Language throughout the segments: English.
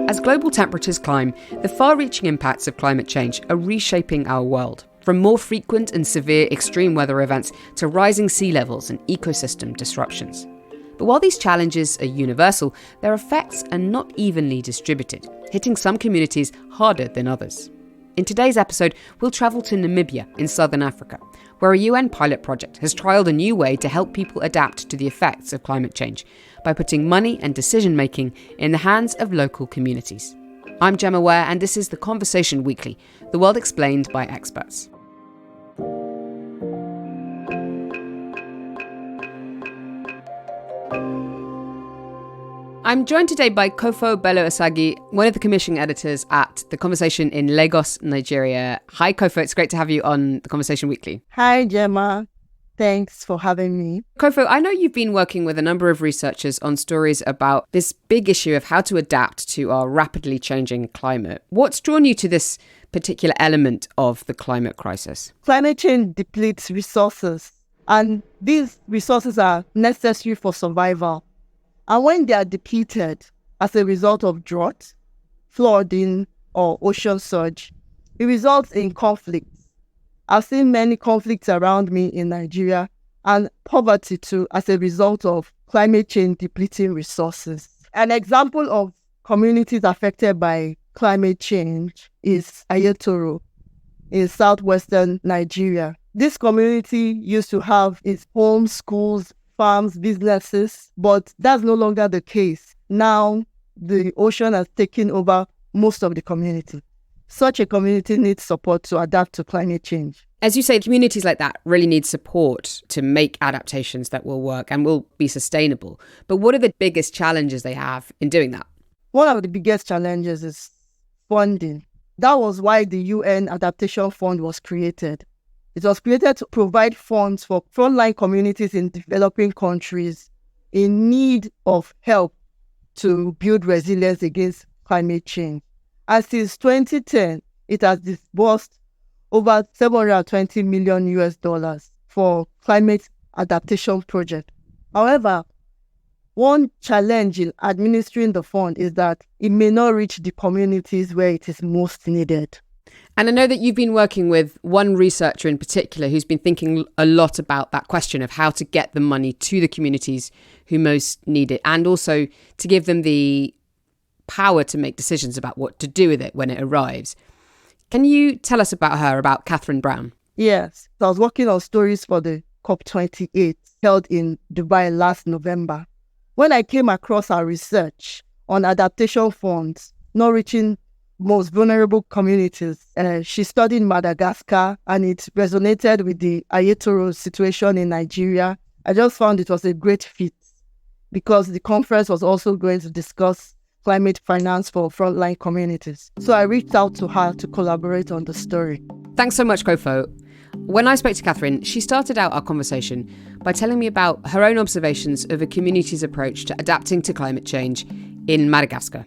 As global temperatures climb, the far-reaching impacts of climate change are reshaping our world, from more frequent and severe extreme weather events to rising sea levels and ecosystem disruptions. But while these challenges are universal, their effects are not evenly distributed, hitting some communities harder than others. In today's episode, we'll travel to Namibia in southern Africa, where a UN pilot project has trialled a new way to help people adapt to the effects of climate change by putting money and decision-making in the hands of local communities. I'm Gemma Ware, and this is The Conversation Weekly, the world explained by experts. I'm joined today by Kofo Belo-Osagie, one of the commissioning editors at The Conversation in Lagos, Nigeria. Hi, Kofo. It's great to have you on The Conversation Weekly. Hi, Gemma. Thanks for having me. Kofo, I know you've been working with a number of researchers on stories about this big issue of how to adapt to our rapidly changing climate. What's drawn you to this particular element of the climate crisis? Climate change depletes resources, and these resources are necessary for survival. And when they are depleted as a result of drought, flooding, or ocean surge, it results in conflicts. I've seen many conflicts around me in Nigeria, and poverty too, as a result of climate change depleting resources. An example of communities affected by climate change is Ayetoro in southwestern Nigeria. This community used to have its homes, schools, farms, businesses, but that's no longer the case. Now, the ocean has taken over most of the community. Such a community needs support to adapt to climate change. As you say, communities like that really need support to make adaptations that will work and will be sustainable. But what are the biggest challenges they have in doing that? One of the biggest challenges is funding. That was why the UN Adaptation Fund was created. It was created to provide funds for frontline communities in developing countries in need of help to build resilience against climate change. And since 2010, it has disbursed over $720 million for climate adaptation projects. However, one challenge in administering the fund is that it may not reach the communities where it is most needed. And I know that you've been working with one researcher in particular who's been thinking a lot about that question of how to get the money to the communities who most need it, and also to give them the power to make decisions about what to do with it when it arrives. Can you tell us about her, about Katherine Browne? Yes. I was working on stories for the COP28 held in Dubai last November. When I came across her research on adaptation funds not reaching most vulnerable communities, she studied Madagascar, and it resonated with the Ayetoro situation in Nigeria. I just found it was a great fit because the conference was also going to discuss climate finance for frontline communities. So I reached out to her to collaborate on the story. Thanks so much, Kofo. When I spoke to Katherine, she started out our conversation by telling me about her own observations of a community's approach to adapting to climate change in Madagascar.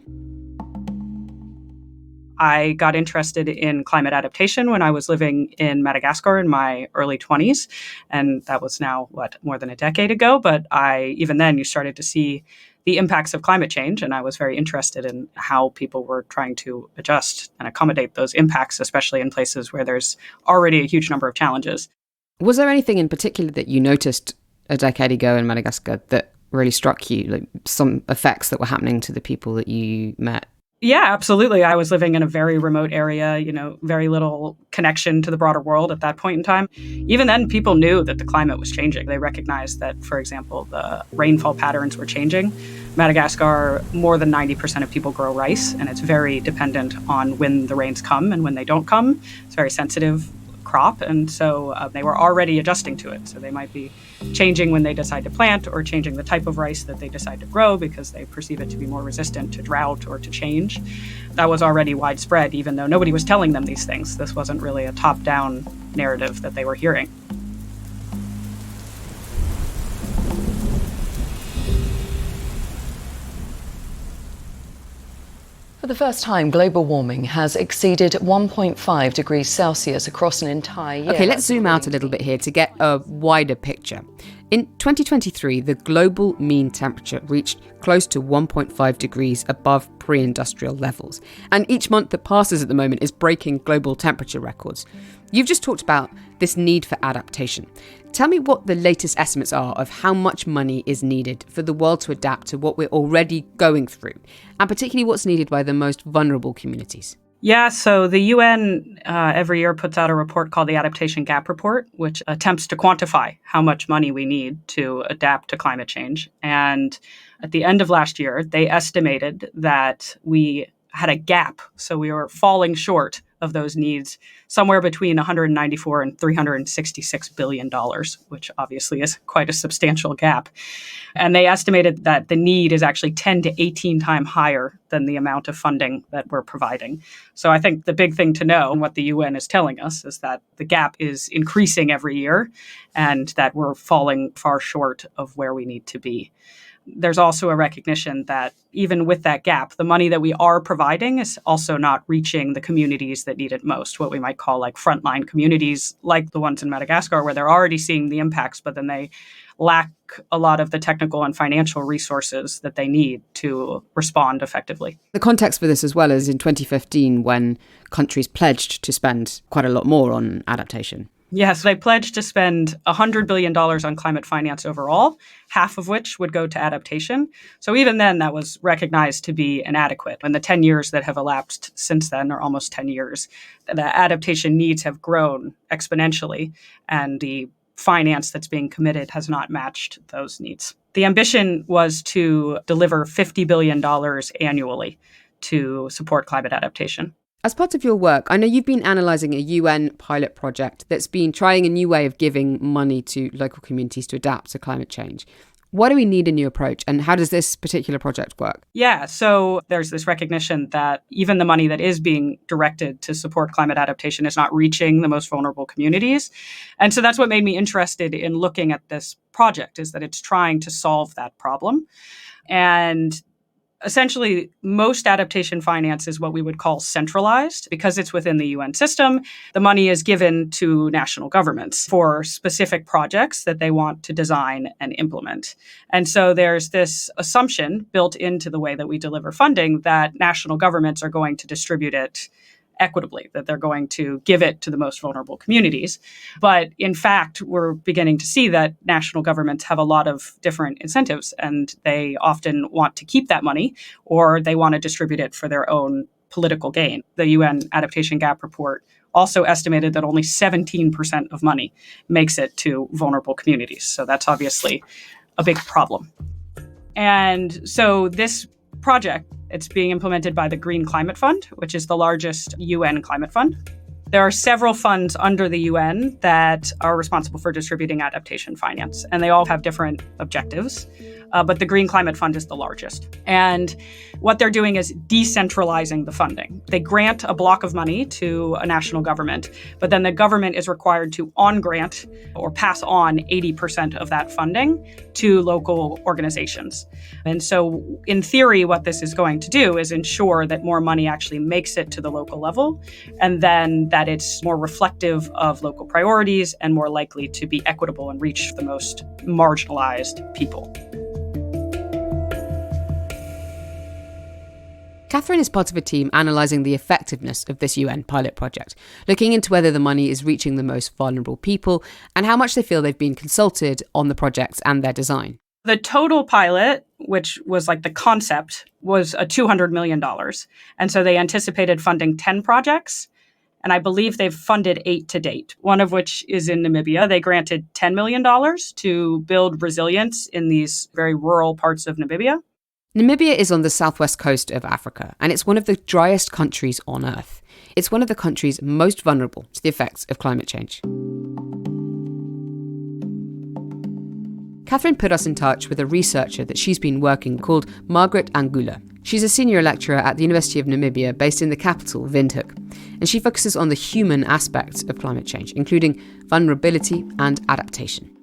I got interested in climate adaptation when I was living in Madagascar in my early 20s. And that was now, more than a decade ago. But even then, you started to see the impacts of climate change. And I was very interested in how people were trying to adjust and accommodate those impacts, especially in places where there's already a huge number of challenges. Was there anything in particular that you noticed a decade ago in Madagascar that really struck you, like some effects that were happening to the people that you met? Yeah, absolutely. I was living in a very remote area, very little connection to the broader world at that point in time. Even then, people knew that the climate was changing. They recognized that, for example, the rainfall patterns were changing. Madagascar, more than 90% of people grow rice, and it's very dependent on when the rains come and when they don't come. It's very sensitive crop, and so they were already adjusting to it. So they might be changing when they decide to plant or changing the type of rice that they decide to grow because they perceive it to be more resistant to drought or to change. That was already widespread, even though nobody was telling them these things. This wasn't really a top-down narrative that they were hearing. For the first time, global warming has exceeded 1.5 degrees Celsius across an entire year. Okay, let's zoom out a little bit here to get a wider picture. In 2023, the global mean temperature reached close to 1.5 degrees above pre-industrial levels. And each month that passes at the moment is breaking global temperature records. You've just talked about this need for adaptation. Tell me what the latest estimates are of how much money is needed for the world to adapt to what we're already going through, and particularly what's needed by the most vulnerable communities. Yeah, so the UN every year puts out a report called the Adaptation Gap Report, which attempts to quantify how much money we need to adapt to climate change. And at the end of last year, they estimated that we had a gap. So we were falling short of those needs somewhere between 194 and $366 billion, which obviously is quite a substantial gap. And they estimated that the need is actually 10 to 18 times higher than the amount of funding that we're providing. So I think the big thing to know, and what the UN is telling us, is that the gap is increasing every year and that we're falling far short of where we need to be. There's also a recognition that even with that gap, the money that we are providing is also not reaching the communities that need it most, what we might call like frontline communities, like the ones in Madagascar, where they're already seeing the impacts, but then they lack a lot of the technical and financial resources that they need to respond effectively. The context for this as well is in 2015 when countries pledged to spend quite a lot more on adaptation. Yes, they pledged to spend $100 billion on climate finance overall, half of which would go to adaptation. So even then, that was recognized to be inadequate. In the 10 years that have elapsed since then, or almost 10 years, the adaptation needs have grown exponentially, and the finance that's being committed has not matched those needs. The ambition was to deliver $50 billion annually to support climate adaptation. As part of your work, I know you've been analysing a UN pilot project that's been trying a new way of giving money to local communities to adapt to climate change. Why do we need a new approach, and how does this particular project work? Yeah, so there's this recognition that even the money that is being directed to support climate adaptation is not reaching the most vulnerable communities. And so that's what made me interested in looking at this project, is that it's trying to solve that problem. And essentially, most adaptation finance is what we would call centralized because it's within the UN system. The money is given to national governments for specific projects that they want to design and implement. And so there's this assumption built into the way that we deliver funding that national governments are going to distribute it equitably, that they're going to give it to the most vulnerable communities. But in fact, we're beginning to see that national governments have a lot of different incentives, and they often want to keep that money or they want to distribute it for their own political gain. The UN Adaptation Gap Report also estimated that only 17% of money makes it to vulnerable communities. So that's obviously a big problem. And so this project, it's being implemented by the Green Climate Fund, which is the largest UN climate fund. There are several funds under the UN that are responsible for distributing adaptation finance, and they all have different objectives. But the Green Climate Fund is the largest. And what they're doing is decentralizing the funding. They grant a block of money to a national government, but then the government is required to on-grant or pass on 80% of that funding to local organizations. And so in theory, what this is going to do is ensure that more money actually makes it to the local level, and then that it's more reflective of local priorities and more likely to be equitable and reach the most marginalized people. Katherine is part of a team analysing the effectiveness of this UN pilot project, looking into whether the money is reaching the most vulnerable people and how much they feel they've been consulted on the projects and their design. The total pilot, which was like the concept, was $200 million. And so they anticipated funding 10 projects. And I believe they've funded 8 to date, one of which is in Namibia. They granted $10 million to build resilience in these very rural parts of Namibia. Namibia is on the southwest coast of Africa, and it's one of the driest countries on Earth. It's one of the countries most vulnerable to the effects of climate change. Katherine put us in touch with a researcher that she's been working called Margaret Angula. She's a senior lecturer at the University of Namibia based in the capital, Windhoek, and she focuses on the human aspects of climate change, including vulnerability and adaptation.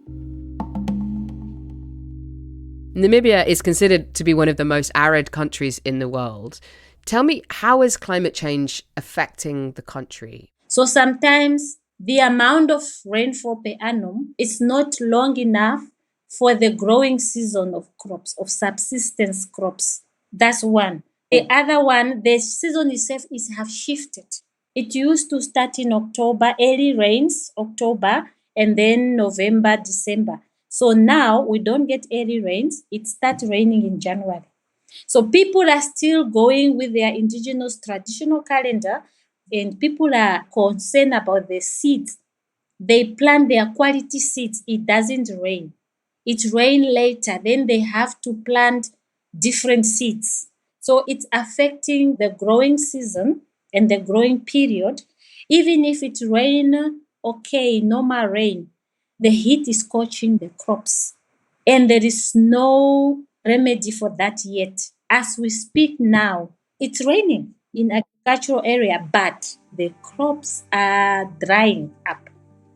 Namibia is considered to be one of the most arid countries in the world. Tell me, how is climate change affecting the country? So sometimes the amount of rainfall per annum is not long enough for the growing season of crops, of subsistence crops. That's one. The other one, the season itself have shifted. It used to start in October, early rains, October, and then November, December. So now we don't get early rains. It starts raining in January. So people are still going with their indigenous traditional calendar, and people are concerned about the seeds. They plant their quality seeds. It doesn't rain. It rains later. Then they have to plant different seeds. So it's affecting the growing season and the growing period. Even if it rain, okay, normal rain, the heat is scorching the crops. And there is no remedy for that yet. As we speak now, it's raining in agricultural area, but the crops are drying up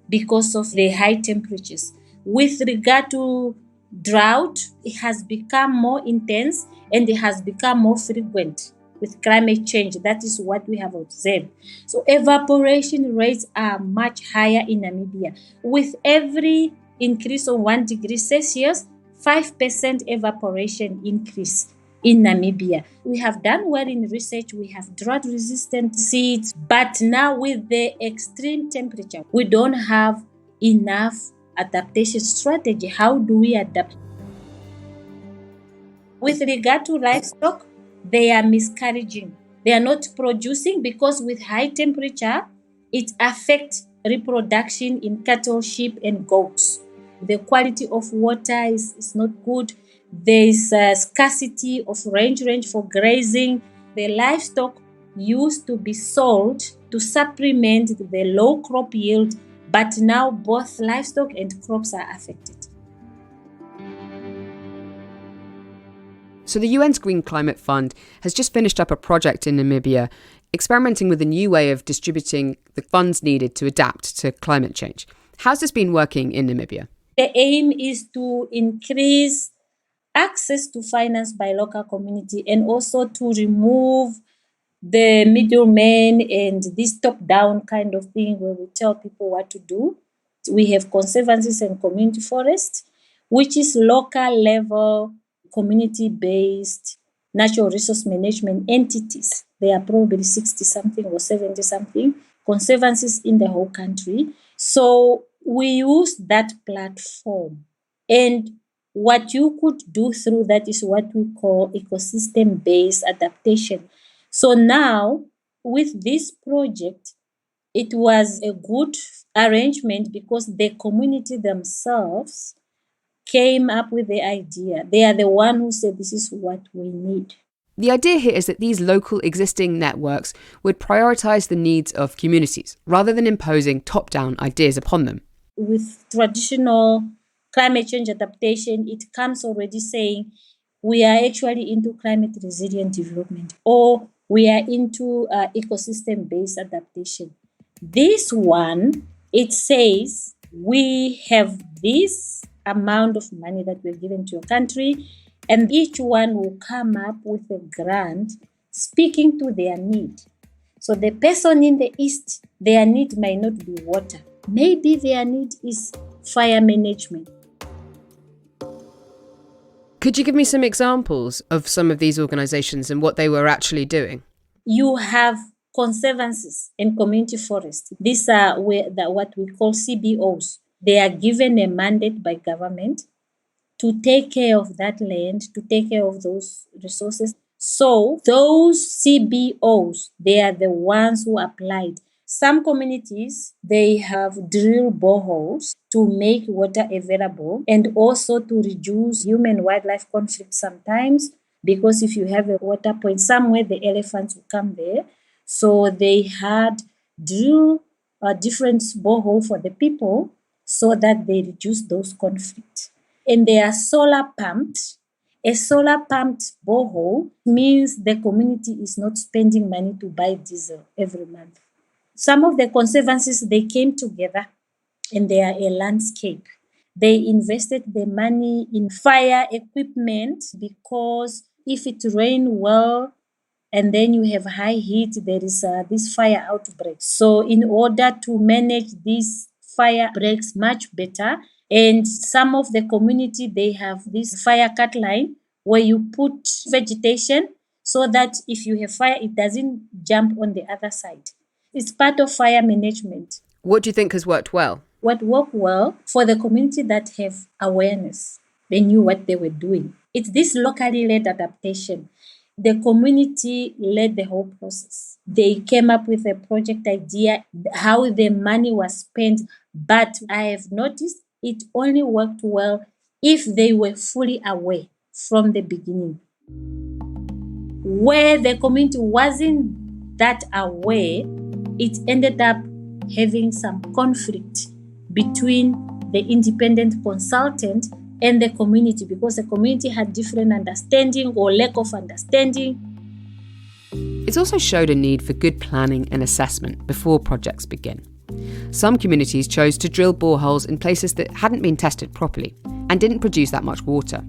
because of the high temperatures. With regard to drought, it has become more intense and it has become more frequent with climate change. That is what we have observed. So evaporation rates are much higher in Namibia. With every increase of 1 degree Celsius, 5% evaporation increase in Namibia. We have done well in research. We have drought-resistant seeds, but now with the extreme temperature, we don't have enough adaptation strategy. How do we adapt? With regard to livestock, they are miscarriaging. They are not producing because with high temperature, it affects reproduction in cattle, sheep, and goats. The quality of water is not good. There is a scarcity of range for grazing. The livestock used to be sold to supplement the low crop yield, but now both livestock and crops are affected. So the UN's Green Climate Fund has just finished up a project in Namibia experimenting with a new way of distributing the funds needed to adapt to climate change. How's this been working in Namibia? The aim is to increase access to finance by local community and also to remove the middlemen and this top-down kind of thing where we tell people what to do. We have conservancies and community forests, which is local level, community-based natural resource management entities. There are probably 60-something or 70-something conservancies in the whole country. So we use that platform. And what you could do through that is what we call ecosystem-based adaptation. So now, with this project, it was a good arrangement because the community themselves came up with the idea. They are the one who said this is what we need. The idea here is that these local existing networks would prioritise the needs of communities rather than imposing top-down ideas upon them. With traditional climate change adaptation, it comes already saying we are actually into climate resilient development or we are into ecosystem-based adaptation. This one, it says we have this amount of money that we're given to your country, and each one will come up with a grant speaking to their need. So the person in the east, their need might not be water. Maybe their need is fire management. Could you give me some examples of some of these organisations and what they were actually doing? You have conservancies and community forests. These are what we call CBOs. They are given a mandate by government to take care of that land, to take care of those resources. So those CBOs, they are the ones who applied. Some communities, they have drilled boreholes to make water available and also to reduce human-wildlife conflict sometimes, because if you have a water point somewhere, the elephants will come there. So they had drilled a different borehole for the people so that they reduce those conflicts. And they are solar pumped. A solar pumped borehole means the community is not spending money to buy diesel every month. Some of the conservancies, they came together and they are a landscape. They invested the money in fire equipment because if it rains well and then you have high heat, there is this fire outbreak. So in order to manage these fire breaks much better, And some of the community, they have this fire cut line where you put vegetation so that if you have fire, it doesn't jump on the other side. It's part of fire management. What do you think has worked well? What worked well for the community that have awareness, they knew what they were doing. It's this locally led adaptation. The community led the whole process. They came up with a project idea, how the money was spent. But I have noticed it only worked well if they were fully aware from the beginning. Where the community wasn't that aware, it ended up having some conflict between the independent consultant and the community, because the community had different understanding or lack of understanding. It's also showed a need for good planning and assessment before projects begin. Some communities chose to drill boreholes in places that hadn't been tested properly and didn't produce that much water.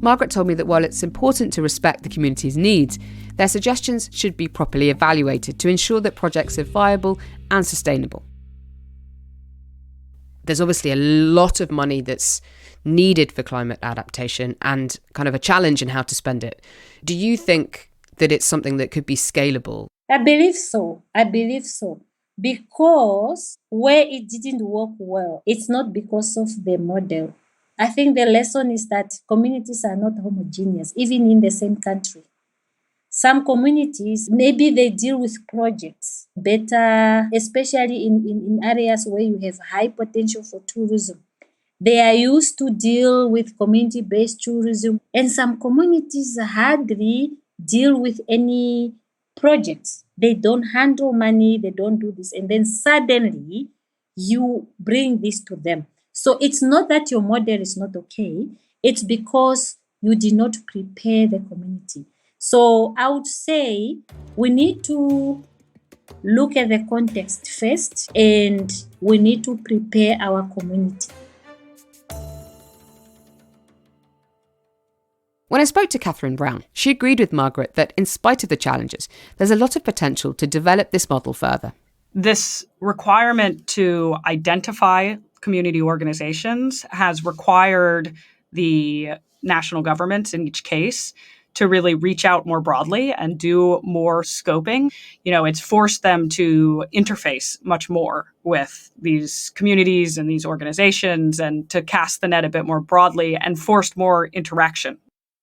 Margaret told me that while it's important to respect the community's needs, their suggestions should be properly evaluated to ensure that projects are viable and sustainable. There's obviously a lot of money that's needed for climate adaptation and kind of a challenge in how to spend it. Do you think that it's something that could be scalable? I believe so. Because where it didn't work well, it's not because of the model. I think the lesson is that communities are not homogeneous, even in the same country. Some communities, maybe they deal with projects better, especially in areas where you have high potential for tourism. They are used to deal with community-based tourism, and some communities hardly deal with any projects. They don't handle money, they don't do this, and then suddenly you bring this to them. So it's not that your model is not okay, it's because you did not prepare the community. So I would say we need to look at the context first, and we need to prepare our community. When I spoke to Katherine Browne, she agreed with Margaret that in spite of the challenges, there's a lot of potential to develop this model further. This requirement to identify community organizations has required the national governments in each case to really reach out more broadly and do more scoping. It's forced them to interface much more with these communities and these organizations and to cast the net a bit more broadly and forced more interaction.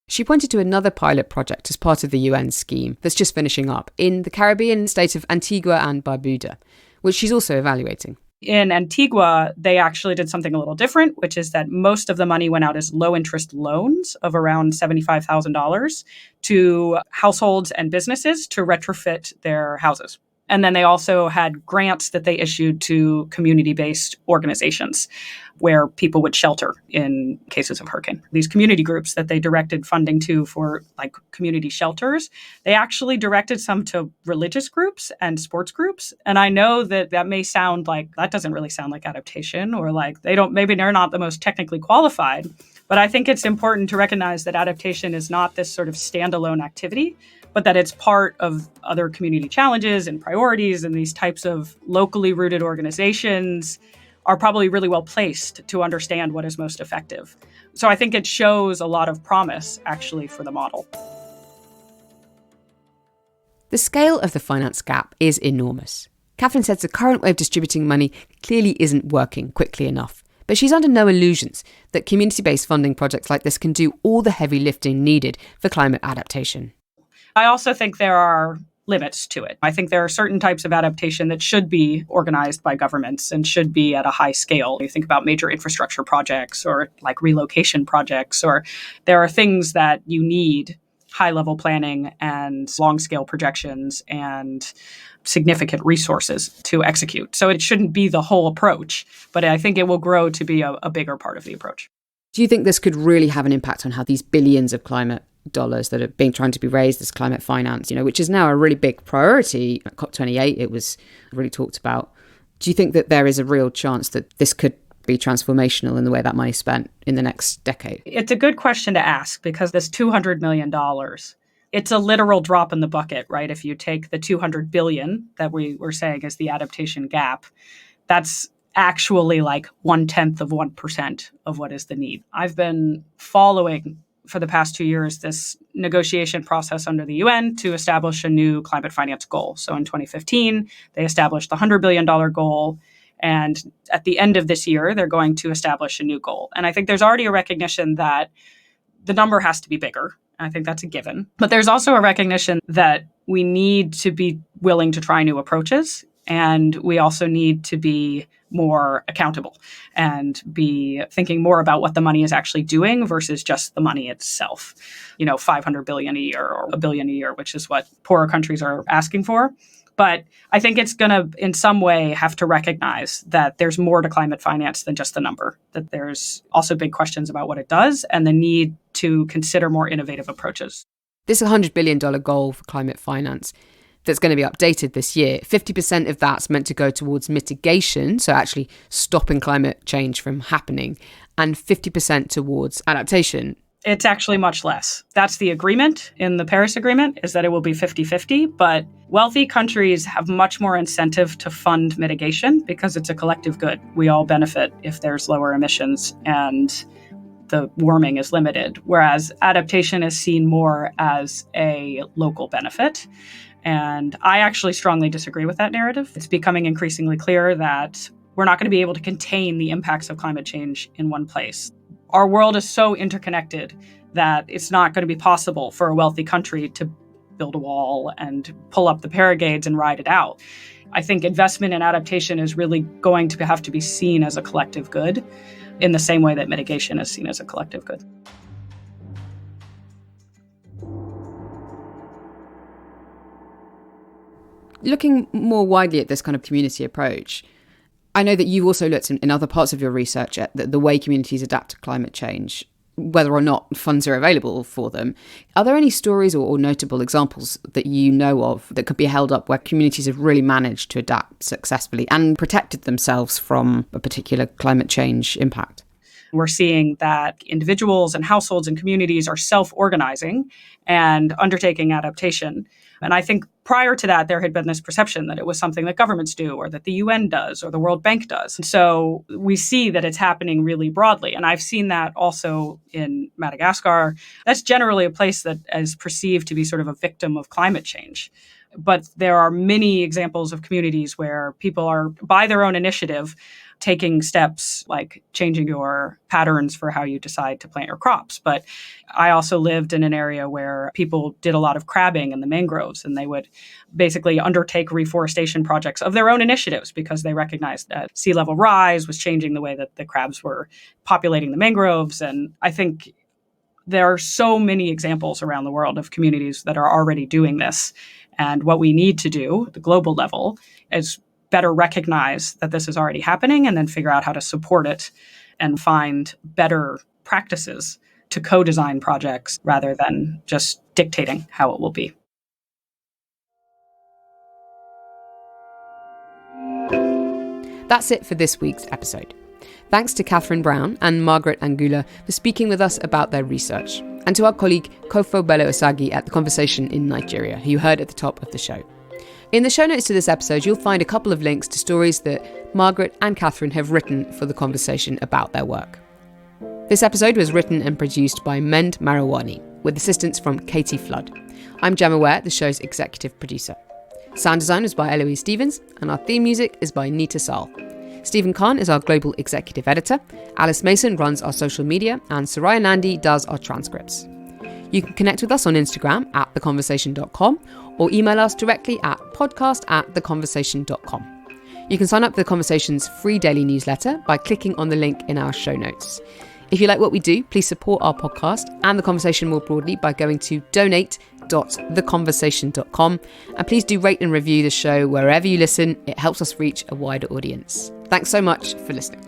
She pointed to another pilot project as part of the UN scheme that's just finishing up in the Caribbean state of Antigua and Barbuda, which she's also evaluating. In Antigua, they actually did something a little different, which is that most of the money went out as low-interest loans of around $75,000 to households and businesses to retrofit their houses. And then they also had grants that they issued to community-based organizations where people would shelter in cases of hurricane. These community groups that they directed funding to for like community shelters, they actually directed some to religious groups and sports groups. And I know that may sound like, that doesn't really sound like adaptation, or like maybe they're not the most technically qualified. But I think it's important to recognize that adaptation is not this sort of standalone activity, but that it's part of other community challenges and priorities, and these types of locally rooted organizations are probably really well placed to understand what is most effective. So I think it shows a lot of promise, actually, for the model. The scale of the finance gap is enormous. Katherine says the current way of distributing money clearly isn't working quickly enough. But she's under no illusions that community-based funding projects like this can do all the heavy lifting needed for climate adaptation. I also think there are limits to it. I think there are certain types of adaptation that should be organized by governments and should be at a high scale. You think about major infrastructure projects or like relocation projects, or there are things that you need high-level planning and long-scale projections and significant resources to execute. So it shouldn't be the whole approach, but I think it will grow to be a bigger part of the approach. Do you think this could really have an impact on how these billions of climate dollars that are being trying to be raised, this climate finance, which is now a really big priority? At COP28, it was really talked about. Do you think that there is a real chance that this could be transformational in the way that money's spent in the next decade? It's a good question to ask, because this $200 million, it's a literal drop in the bucket, right? If you take the $200 billion that we were saying is the adaptation gap, that's actually like 0.1% of what is the need. I've been following for the past 2 years this negotiation process under the UN to establish a new climate finance goal. So in 2015, they established the $100 billion goal. And at the end of this year, they're going to establish a new goal. And I think there's already a recognition that the number has to be bigger. I think that's a given. But there's also a recognition that we need to be willing to try new approaches. And we also need to be more accountable and be thinking more about what the money is actually doing versus just the money itself. 500 billion a year or $1 billion a year, which is what poorer countries are asking for. But I think it's going to, in some way, have to recognize that there's more to climate finance than just the number, that there's also big questions about what it does and the need to consider more innovative approaches. This $100 billion goal for climate finance that's going to be updated this year, 50% of that's meant to go towards mitigation, so actually stopping climate change from happening, and 50% towards adaptation. It's actually much less. That's the agreement in the Paris Agreement, is that it will be 50-50, but wealthy countries have much more incentive to fund mitigation because it's a collective good. We all benefit if there's lower emissions and the warming is limited, whereas adaptation is seen more as a local benefit. And I actually strongly disagree with that narrative. It's becoming increasingly clear that we're not going to be able to contain the impacts of climate change in one place. Our world is so interconnected that it's not going to be possible for a wealthy country to build a wall and pull up the barricades and ride it out. I think investment in adaptation is really going to have to be seen as a collective good in the same way that mitigation is seen as a collective good. Looking more widely at this kind of community approach, I know that you've also looked in other parts of your research at the way communities adapt to climate change, whether or not funds are available for them. Are there any stories or notable examples that you know of that could be held up where communities have really managed to adapt successfully and protected themselves from a particular climate change impact? We're seeing that individuals and households and communities are self-organizing and undertaking adaptation. And I think prior to that, there had been this perception that it was something that governments do or that the UN does or the World Bank does. And so we see that it's happening really broadly. And I've seen that also in Madagascar. That's generally a place that is perceived to be sort of a victim of climate change. But there are many examples of communities where people are, by their own initiative, taking steps like changing your patterns for how you decide to plant your crops. But I also lived in an area where people did a lot of crabbing in the mangroves, and they would basically undertake reforestation projects of their own initiatives because they recognized that sea level rise was changing the way that the crabs were populating the mangroves. And I think there are so many examples around the world of communities that are already doing this. And what we need to do at the global level is better recognize that this is already happening and then figure out how to support it and find better practices to co-design projects rather than just dictating how it will be. That's it for this week's episode. Thanks to Katherine Browne and Margaret Angula for speaking with us about their research, and to our colleague Kofo Belo-Osagie at The Conversation in Nigeria, who you heard at the top of the show. In the show notes to this episode, you'll find a couple of links to stories that Margaret and Katherine have written for The Conversation about their work. This episode was written and produced by Mend Marawani, with assistance from Katie Flood. I'm Gemma Ware, the show's executive producer. Sound design was by Eloise Stevens, and our theme music is by Nita Saul. Stephen Khan is our global executive editor, Alice Mason runs our social media, and Soraya Nandi does our transcripts. You can connect with us on Instagram at theconversation.com or email us directly at podcast@theconversation.com. You can sign up for The Conversation's free daily newsletter by clicking on the link in our show notes. If you like what we do, please support our podcast and The Conversation more broadly by going to donate.theconversation.com. And please do rate and review the show wherever you listen. It helps us reach a wider audience. Thanks so much for listening.